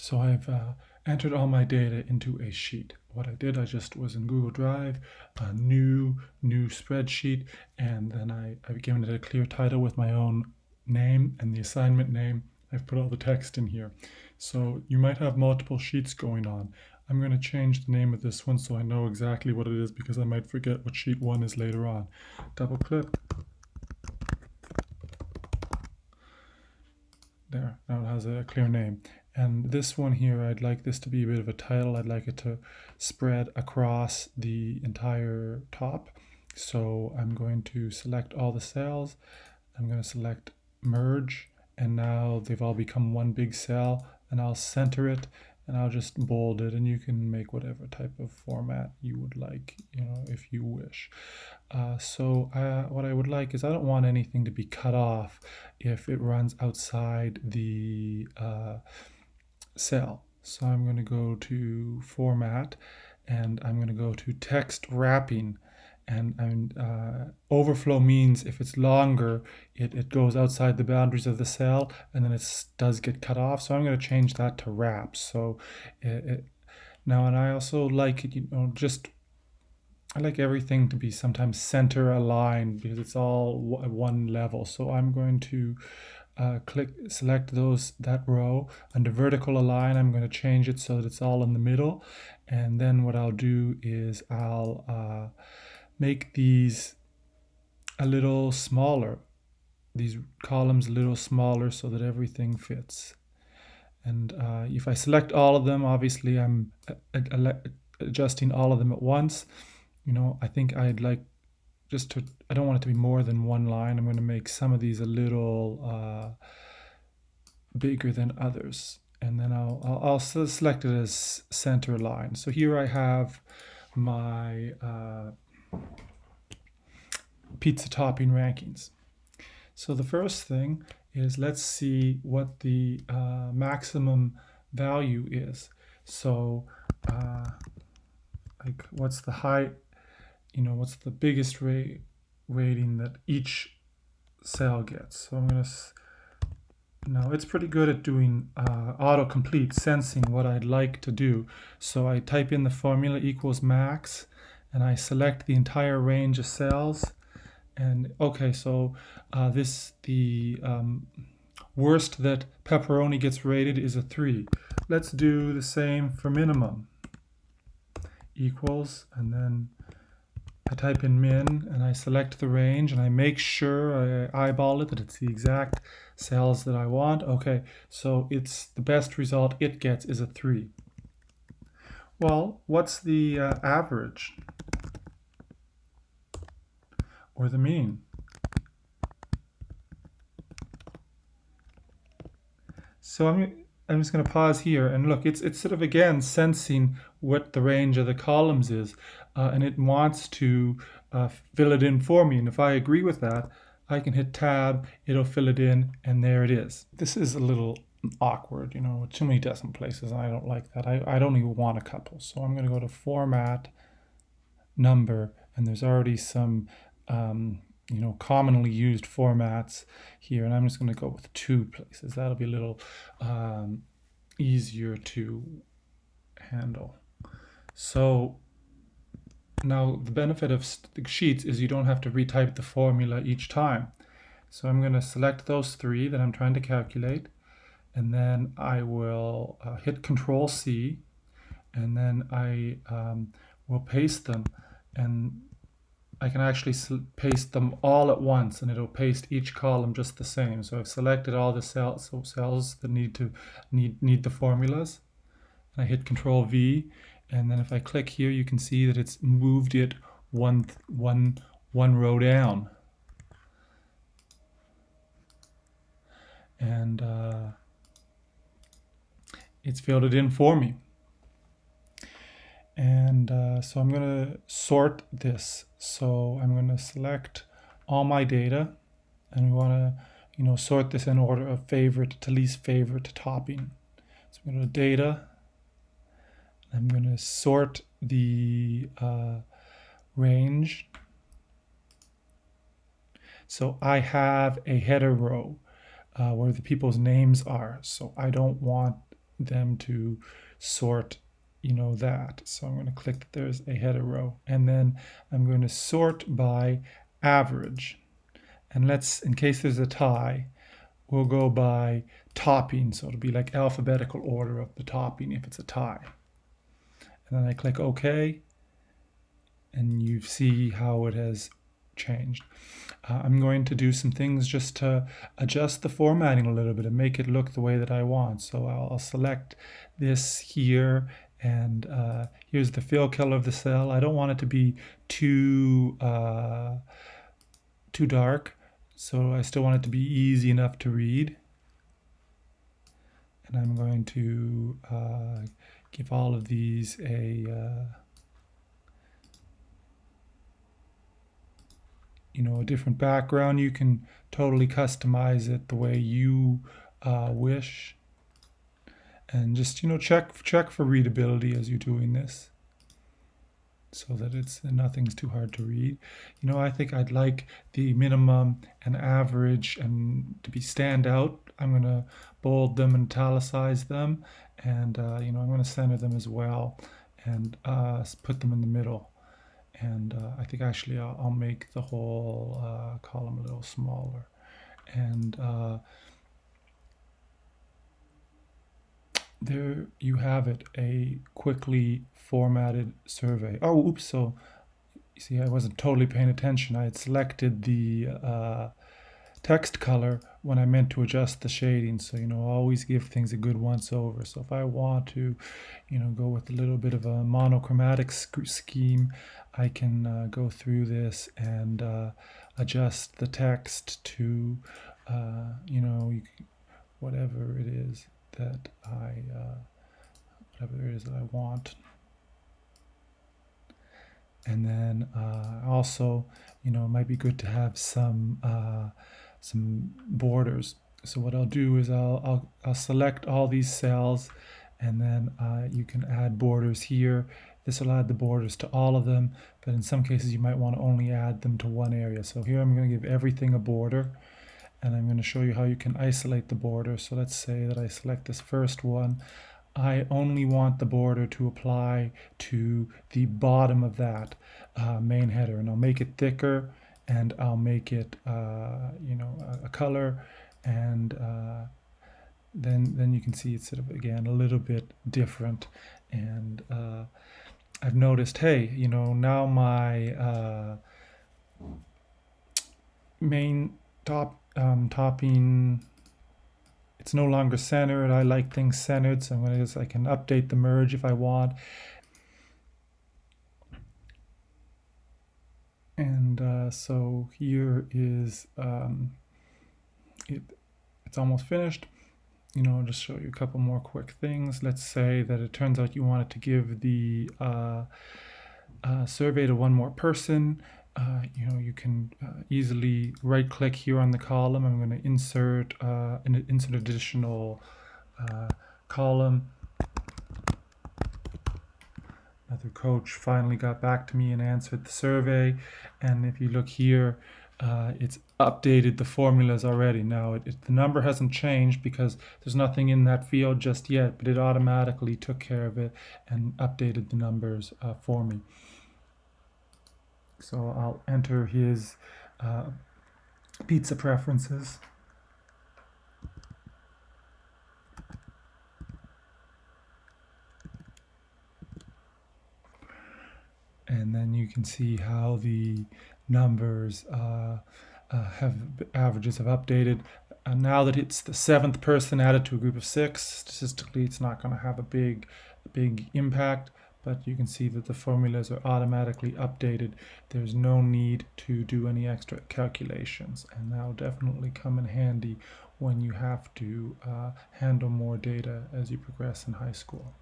So I've entered all my data into a sheet. What I did, I just was in Google Drive, a new spreadsheet, and then I've given it a clear title with my own name and the assignment name. I've put all the text in here. So you might have multiple sheets going on. I'm going to change the name of this one so I know exactly what it is, because I might forget what sheet 1 is later on. Double click. There, now it has a clear name. And this one here, I'd like this to be a bit of a title. I'd like it to spread across the entire top. So I'm going to select all the cells. I'm going to select merge, and now they've all become one big cell, and I'll center it, and I'll just bold it, and you can make whatever type of format you would like, if you wish. What I would like is, I don't want anything to be cut off if it runs outside the cell. So I'm going to go to format, and I'm going to go to text wrapping. And overflow means if it's longer, it goes outside the boundaries of the cell, and then it does get cut off. So I'm going to change that to wrap. So now, and I also like it, I like everything to be sometimes center aligned, because it's all at one level. So I'm going to select that row. Under vertical align, I'm going to change it so that it's all in the middle. And then what I'll do is I'll make these a little smaller, these columns a little smaller, so that everything fits. And if I select all of them, obviously I'm adjusting all of them at once. I think I'd like I don't want it to be more than one line. I'm going to make some of these a little bigger than others. And then I'll select it as center line. So here I have my pizza topping rankings. So the first thing is, let's see what the maximum value is. So like, what's the high, what's the biggest rating that each cell gets. So I'm going to, now it's pretty good at doing autocomplete, sensing what I'd like to do. So I type in the formula equals max, and I select the entire range of cells. And okay, so the worst that pepperoni gets rated is a 3. Let's do the same for minimum. Equals, and then I type in min, and I select the range, and I make sure I eyeball it, that it's the exact cells that I want. Okay, so it's the best result it gets is a 3. Well, what's the average? Or the mean? So I'm just going to pause here and look. It's sort of, again, sensing what the range of the columns is, and it wants to fill it in for me. And if I agree with that, I can hit tab, it'll fill it in, and there it is. This is a little awkward, too many decimal places, and I don't like that. I don't even want a couple. So I'm going to go to format, number, and there's already some commonly used formats here, and I'm just going to go with 2 places. That'll be a little easier to handle. So now the benefit of sheets is you don't have to retype the formula each time. So I'm going to select those 3 that I'm trying to calculate, and then I will hit Control C, and then I will paste them, and I can actually paste them all at once, and it'll paste each column just the same. So I've selected all the cells that need the formulas, and I hit Control V, and then if I click here, you can see that it's moved it one row down, and it's filled it in for me. And so I'm going to sort this. So I'm going to select all my data, and we want to sort this in order of favorite to least favorite to topping. So I'm going to go to data. I'm going to sort the range. So I have a header row where the people's names are. So I don't want them to sort, that. So I'm going to click that there's a header row, and then I'm going to sort by average. And let's, in case there's a tie, we'll go by topping. So it'll be like alphabetical order of the topping if it's a tie. And then I click OK, and you see how it has changed. I'm going to do some things just to adjust the formatting a little bit and make it look the way that I want. So I'll select this here, and here's the fill color of the cell. I don't want it to be too dark, so I still want it to be easy enough to read. And I'm going to give all of these a a different background. You can totally customize it the way you wish, and just check for readability as you're doing this, so that nothing's too hard to read. I think I'd like the minimum and average and to be stand out. I'm going to bold them and italicize them, and I'm going to center them as well, and put them in the middle. And I think actually I'll make the whole column a little smaller. And there you have it, a quickly formatted survey. Oh, oops, so you see I wasn't totally paying attention. I had selected the text color when I meant to adjust the shading. So, always give things a good once over. So if I want to, go with a little bit of a monochromatic scheme, I can go through this and adjust the text to, whatever it is that I want. And then also, it might be good to have some borders. So what I'll do is I'll select all these cells, and then you can add borders here. This will add the borders to all of them, but in some cases you might want to only add them to one area. So here I'm going to give everything a border, and I'm going to show you how you can isolate the border. So let's say that I select this first one. I only want the border to apply to the bottom of that main header, and I'll make it thicker, and I'll make it a color, and then you can see it's sort of, again, a little bit different. And I've noticed, hey, now my main topping, it's no longer centered. I like things centered, so I can update the merge if I want. And so here is it's almost finished. I'll just show you a couple more quick things. Let's say that it turns out you wanted to give the survey to one more person. You can easily right-click here on the column. I'm going to insert an additional column. Another coach finally got back to me and answered the survey. And if you look here, it's updated the formulas already. Now, the number hasn't changed because there's nothing in that field just yet, but it automatically took care of it and updated the numbers for me. So I'll enter his pizza preferences. And then you can see how the numbers averages have updated. And now that it's the 7th person added to a group of 6, statistically it's not going to have a big impact, but you can see that the formulas are automatically updated. There's no need to do any extra calculations, and that'll definitely come in handy when you have to handle more data as you progress in high school.